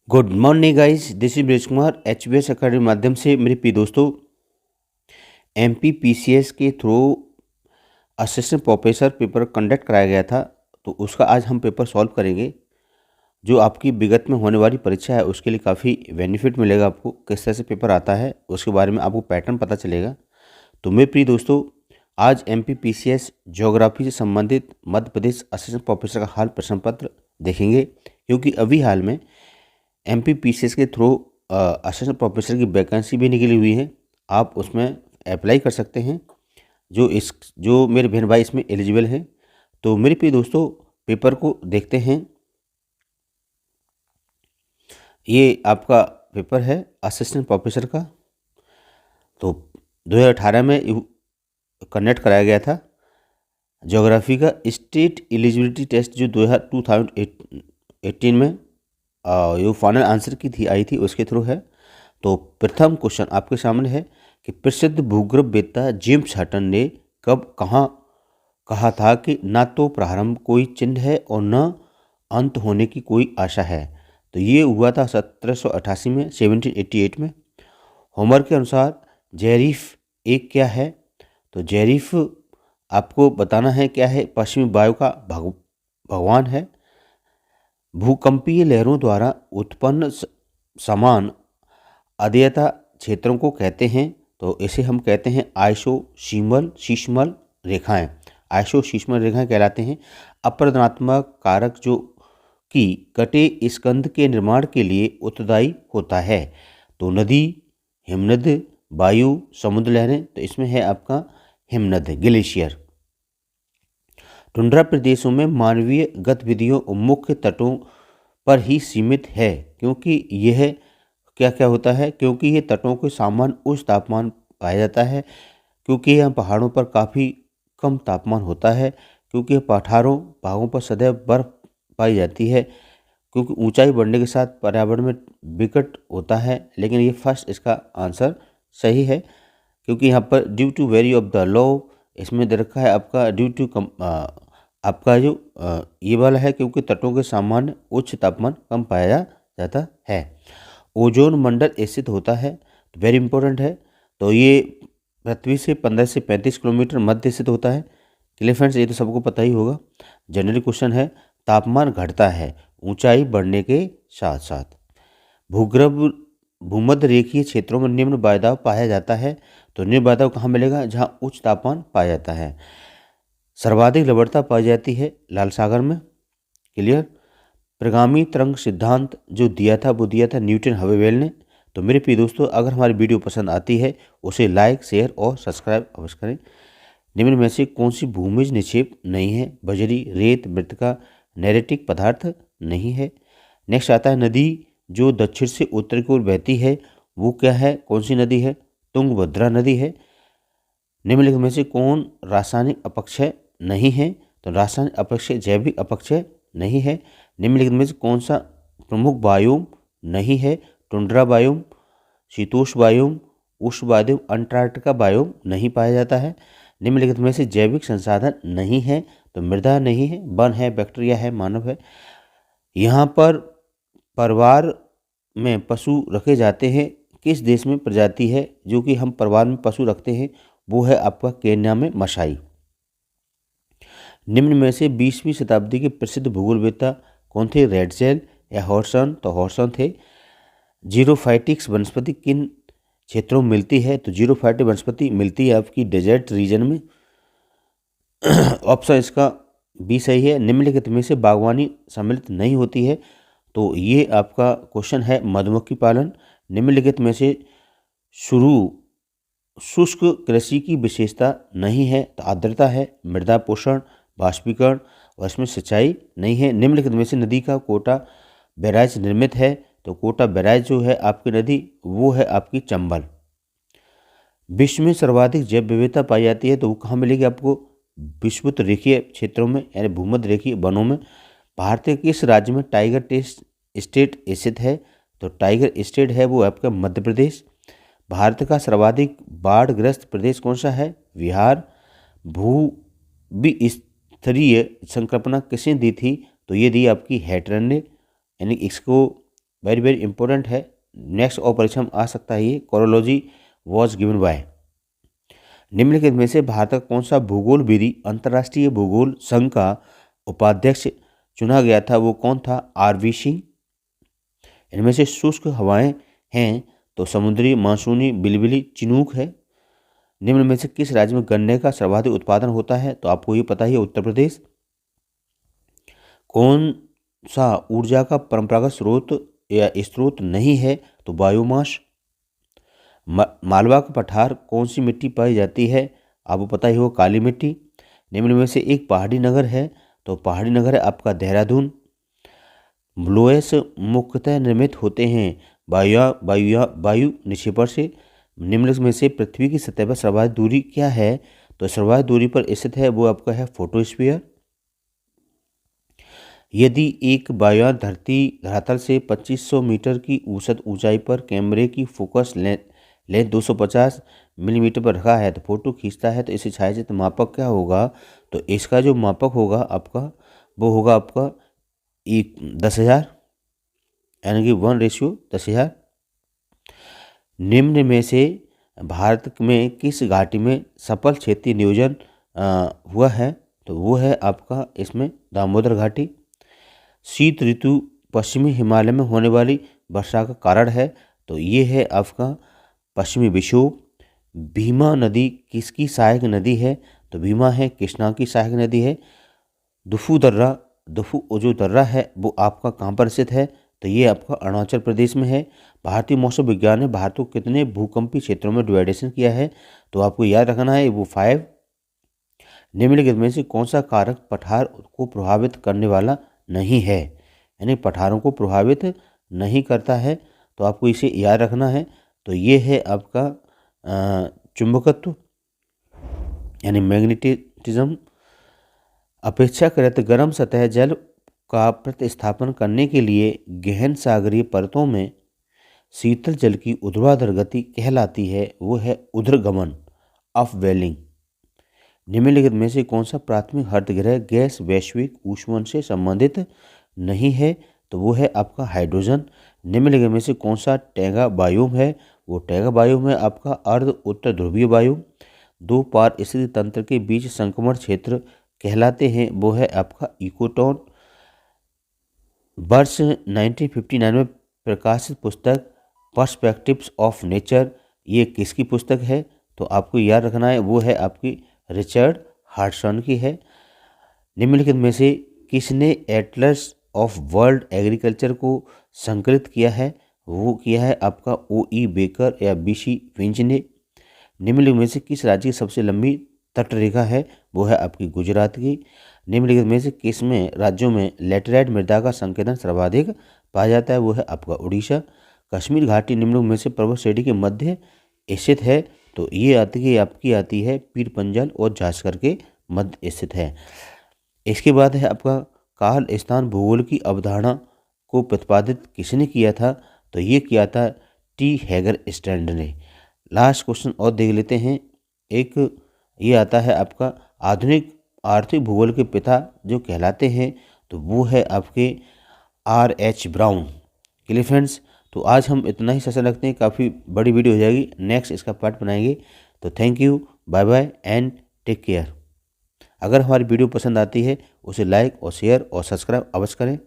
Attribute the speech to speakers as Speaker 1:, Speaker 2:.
Speaker 1: Good morning guys, this is bridge Kumar HBs academy माध्यम से मेरे प्रिय दोस्तों एमपीपीसीएस के through assistant professor paper conduct कराया गया था। तो उसका आज हम पेपर सॉल्व करेंगे। जो आपकी विगत में होने वाली परीक्षा है उसके लिए काफ़ी बेनिफिट मिलेगा। आपको किस तरह से पेपर आता है उसके बारे में आपको पैटर्न पता चलेगा। तो मेरे प्रिय दोस्तों, आज एमपीपीसीएस ज्योग्राफी से संबंधित मध्य प्रदेश असिस्टेंट प्रोफेसर का हाल प्रश्न पत्र देखेंगे, क्योंकि अभी हाल में एमपीपीसीएस के थ्रू असिस्टेंट प्रोफेसर की वैकेंसी भी निकली हुई है। आप उसमें अप्लाई कर सकते हैं। जो मेरे बहन भाई इसमें एलिजिबल हैं। तो मेरे प्रिय दोस्तों, पेपर को देखते हैं। ये आपका पेपर है असिस्टेंट प्रोफेसर का। तो 2018 में कंडक्ट कराया गया था। ज्योग्राफी का स्टेट एलिजिबिलिटी टेस्ट जो 2018 में ये फाइनल आंसर की थी आई थी उसके थ्रू है। तो प्रथम क्वेश्चन आपके सामने है कि प्रसिद्ध भूगर्भवेत्ता जेम्स हटन ने कब कहाँ कहा था कि न तो प्रारंभ कोई चिन्ह है और न अंत होने की कोई आशा है। तो ये हुआ था 1788 में, 1788 में। होमर के अनुसार जेरीफ एक क्या है? तो जेरीफ आपको बताना है क्या है। पश्चिमी वायु का भगवान है। भूकंपीय लहरों द्वारा उत्पन्न समान अध्ययता क्षेत्रों को कहते हैं। तो इसे हम कहते हैं आइसोसीमल रेखाएं। आइसोसीमल रेखाएं कहलाते हैं। अपरदनात्मक कारक जो कि कटे स्कंध के निर्माण के लिए उत्तरदायी होता है। तो नदी, हिमनद, वायु, समुद्र लहरें। तो इसमें है आपका हिमनद, ग्लेशियर। टुंड्रा प्रदेशों में मानवीय गतिविधियों मुख्य तटों पर ही सीमित है, क्योंकि यह क्या क्या होता है, क्योंकि ये तटों के सामान्य उच्च तापमान पाया जाता है, क्योंकि यहाँ पहाड़ों पर काफ़ी कम तापमान होता है, क्योंकि पठारों भागों पर सदैव बर्फ पाई जाती है, क्योंकि ऊंचाई बढ़ने के साथ पर्यावरण में विकट होता है। लेकिन ये फर्स्ट इसका आंसर सही है, क्योंकि यहाँ पर due to very of the low इसमें दे रखा है आपका ड्यू टू आपका जो ये वाला है, क्योंकि तटों के सामान्य उच्च तापमान कम पाया जाता है। ओजोन मंडल स्थित होता है, तो वेरी इंपॉर्टेंट है। तो ये पृथ्वी से 15 से 35 किलोमीटर मध्य स्थित होता है। क्लियर फ्रेंड्स, ये तो सबको पता ही होगा। जनरल क्वेश्चन है, तापमान घटता है ऊंचाई बढ़ने के साथ साथ। भूगर्भ भूमध्य रेखीय क्षेत्रों में निम्न वायुदाब पाया जाता है। तो निम्न वायुदाब कहाँ मिलेगा? जहाँ उच्च तापमान पाया जाता है। सर्वाधिक लवणता पाई जाती है लाल सागर में। क्लियर। प्रगामी तरंग सिद्धांत जो दिया था वो दिया था न्यूटन हवेवेल ने। तो मेरे प्रिय दोस्तों, अगर हमारी वीडियो पसंद आती है उसे लाइक, शेयर और सब्सक्राइब अवश्य करें। निम्न में से कौन सी भूमिज निक्षेप नहीं है? बजरी, रेत, मृत्तिका, नैरेटिक पदार्थ नहीं है। नेक्स्ट आता है नदी जो दक्षिण से उत्तर की ओर बहती है, वो क्या है? कौन सी नदी है? तुंगभद्रा नदी है। निम्नलिखित में से कौन रासायनिक अपक्षय नहीं है? तो रासायनिक अपक्षय जैविक अपक्षय नहीं है। निम्नलिखित में से कौन सा प्रमुख वायुम नहीं है? टुंड्रा वायुम, शीतोष्ण वायुम, उष्ण वायुम, अंटार्कटिका वायुम नहीं पाया जाता है। निम्नलिखित में से जैविक संसाधन नहीं है। तो मृदा नहीं है, वन है, बैक्टीरिया है, मानव है। यहाँ पर परिवार में पशु रखे जाते हैं। किस देश में प्रजाति है जो कि हम परिवार में पशु रखते हैं? वो है आपका केन्या में मसाई। निम्न में से 20वीं शताब्दी के प्रसिद्ध भूगोलवेत्ता कौन थे? रेडसेल या हॉर्सन? तो हॉर्सन थे। जीरोफाइटिक्स वनस्पति किन क्षेत्रों में मिलती है? तो जीरोफाइटिक वनस्पति मिलती है आपकी डेजर्ट रीजन में। ऑप्शन इसका बी सही है। निम्नलिखित में से बागवानी सम्मिलित नहीं होती है। तो ये आपका क्वेश्चन है मधुमक्खी पालन। निम्नलिखित में से शुष्क कृषि की विशेषता नहीं है। तो आर्द्रता है, मृदा पोषण, बाष्पीकरण और इसमें सिंचाई नहीं है। निम्नलिखित में से नदी का कोटा बैराज निर्मित है। तो कोटा बैराज जो है आपकी नदी वो है आपकी चंबल। विश्व में सर्वाधिक जैव विविधता पाई जाती है, तो वो कहाँ मिलेगी आपको? विषुवत रेखीय क्षेत्रों में यानी भूमध्य रेखीय वनों में। भारत के किस राज्य में टाइगर टेस्ट स्टेट स्थित है? तो टाइगर स्टेट है वो आपका मध्य प्रदेश। भारत का सर्वाधिक बाढ़ग्रस्त प्रदेश कौन सा है? बिहार। भूविस्तरीय संकल्पना किसने दी थी? तो ये दी आपकी हैटरन ने, यानी इसको वेरी वेरी इंपॉर्टेंट है, नेक्स्ट और परीक्षा में आ सकता है ये। Chorology was given by. निम्नलिखित में से भारत का कौन सा भूगोलविदी अंतर्राष्ट्रीय भूगोल संघ का उपाध्यक्ष चुना गया था, वो कौन था? आरवी सिंह। इनमें से शुष्क हवाएं हैं तो समुद्री मानसूनी बिलबिली चिनूक है। निम्न में से किस राज्य में गन्ने का सर्वाधिक उत्पादन होता है? तो आपको ये पता ही है, उत्तर प्रदेश। कौन सा ऊर्जा का परंपरागत स्रोत या स्रोत नहीं है? तो बायोमास। मालवा का पठार कौन सी मिट्टी पाई जाती है? आपको पता ही हो, काली मिट्टी। निम्न में से एक पहाड़ी नगर है, तो पहाड़ी नगर है आपका देहरादून। लोयस मुख्यतः निर्मित होते हैं वायु निक्षेपण से। निम्नलिखित में से पृथ्वी की सतह पर सर्वाधिक दूरी क्या है? तो सर्वाधिक दूरी पर स्थित है वो आपका है फोटोस्फीयर। यदि एक वायुयान धरातल से 2500 मीटर की औसत ऊंचाई पर कैमरे की फोकस लेंथ 250 मिलीमीटर पर रखा है तो फोटो खींचता है, तो इसे छायाचित्र मापक क्या होगा? तो इसका जो मापक होगा आपका वो होगा आपका 10,000, यानी कि 1:10,000। निम्न में से भारत में किस घाटी में सफल क्षेत्रीय नियोजन हुआ है? तो वो है आपका इसमें दामोदर घाटी। शीत ऋतु पश्चिमी हिमालय में होने वाली वर्षा का कारण है, तो ये है आपका पश्चिमी विक्षोभ। भीमा नदी किसकी सहायक नदी है? तो भीमा है कृष्णा की सहायक नदी है। दुफू जो दर्रा है वो आपका कहाँ पर स्थित है? तो ये आपका अरुणाचल प्रदेश में है। भारतीय मौसम विज्ञान ने भारत को कितने भूकंपीय क्षेत्रों में डिवाइडेशन किया है? तो आपको याद रखना है वो 5। निम्नलिखित में से कौन सा कारक पठार को प्रभावित करने वाला नहीं है, यानी पठारों को प्रभावित नहीं करता है? तो आपको इसे याद रखना है। तो ये है आपका चुंबकत्व, यानी मैग्नेटिज्म। अपेक्षाकृत गर्म सतह जल का प्रतिस्थापन करने के लिए गहन सागरीय परतों में शीतल जल की ऊर्ध्वाधर गति कहलाती है, वो है ऊर्ध्वगमन, अपवेलिंग। निम्नलिखित में से कौन सा प्राथमिक हरितगृह गैस वैश्विक ऊष्मन से संबंधित नहीं है? तो वो है आपका हाइड्रोजन। निम्नलिखित में से कौन सा टैगा बायोम है? वो टैगा बायोम है आपका अर्ध उत्तर ध्रुवीय बायोम। दो पारिस्थितिकी तंत्र के बीच संक्रमण क्षेत्र कहलाते हैं, वो है आपका इकोटोन। वर्ष 1959 में प्रकाशित पुस्तक पर्सपेक्टिव्स ऑफ नेचर, ये किसकी पुस्तक है? तो आपको याद रखना है वो है आपकी रिचर्ड हार्टसन की है। निम्नलिखित में से किसने एटलस ऑफ वर्ल्ड एग्रीकल्चर को संकलित किया है? वो किया है आपका O.E. बेकर या B.C. फिंच ने। निम्नलिखित में से किस राज्य की सबसे लंबी तटरेखा है? वो है आपकी गुजरात की। निम्नलिखित में से किस में राज्यों में लेटेराइट मृदा का संकेतन सर्वाधिक पाया जाता है? वो है आपका उड़ीसा। कश्मीर घाटी निम्नलिखित में से पर्वत श्रेणी के मध्य स्थित है, तो ये आपकी आती है पीर पंजल और झांझकर के मध्य स्थित है। इसके बाद है आपका काल स्थान भूगोल की अवधारणा को प्रतिपादित किसने किया था? तो ये किया था टी हैगर स्टैंड ने। लास्ट क्वेश्चन और देख लेते हैं। एक ये आता है आपका आधुनिक आर्थिक भूगोल के पिता जो कहलाते हैं, तो वो है आपके R.H. ब्राउन। क्लियर फ्रेंड्स, तो आज हम इतना ही सेशन रखते हैं, काफ़ी बड़ी वीडियो हो जाएगी, नेक्स्ट इसका पार्ट बनाएंगे। तो thank you, bye bye and take care. अगर हमारी वीडियो पसंद आती है उसे लाइक और शेयर और सब्सक्राइब अवश्य करें।